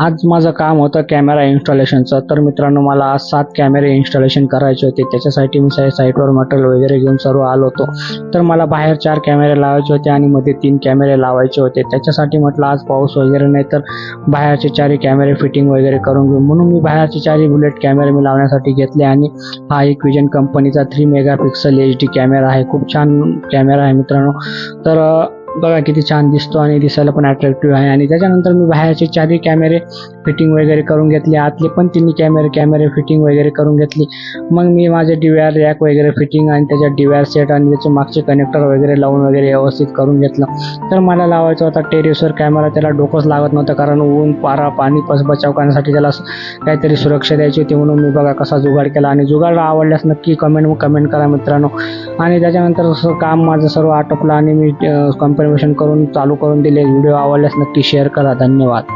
आज माझं काम होतं कॅमेरा इन्स्टॉलेशनचं. तर मित्रांनो, मला आज 7 कॅमेरे इन्स्टॉलेशन करायचे होते. त्याच्यासाठी मी साईटवर मटेरियल वगैरे घेऊन सर्व आलो होतो. तर मला बाहेर 4 कॅमेरे लावायचे होते आणि मध्ये 3 कॅमेरे लावायचे होते. त्याच्यासाठी म्हटलं आज पाऊस वगैरे नाही तर बाहेरचे 4 कॅमेरे फिटिंग वगैरे करून घेऊ, म्हणून मी बाहेरचे 4 बुलेट कॅमेरे मी लावण्यासाठी घेतले. आणि हा एक विजन कंपनीचा 3 मेगापिक्सल HD कॅमेरा आहे. खूप छान कॅमेरा आहे मित्रांनो. तर बघा किती छान दिसतो आणि दिसायला पण अट्रॅक्टिव्ह आहे. आणि त्याच्यानंतर मी बाहेरचे 4 कॅमेरे फिटिंग वगैरे करून घेतले. आतले पण 3 कॅमेरे फिटिंग वगैरे करून घेतली. मग मी माझे DVR रॅक वगैरे फिटिंग आणि त्याच्यात DVR सेट आणि त्याचे मागचे कनेक्टर वगैरे लावून वगैरे व्यवस्थित करून घेतलं. तर मला लावायचा होता टेरेसवर कॅमेरा. त्याला डोकंच लागत नव्हतं, कारण ऊन, पारा, पाणी बचाव करण्यासाठी त्याला काहीतरी सुरक्षा द्यायची होती. म्हणून मी बघा कसा जुगाड केला. आणि जुगाड आवडल्यास नक्की कमेंट करा मित्रांनो. आणि त्याच्यानंतर काम माझं सर्व आटोपलं आणि मी कन्फर्मेशन करून चालू करून दिले. व्हिडिओ आवडल्यास नक्की शेअर करा. धन्यवाद.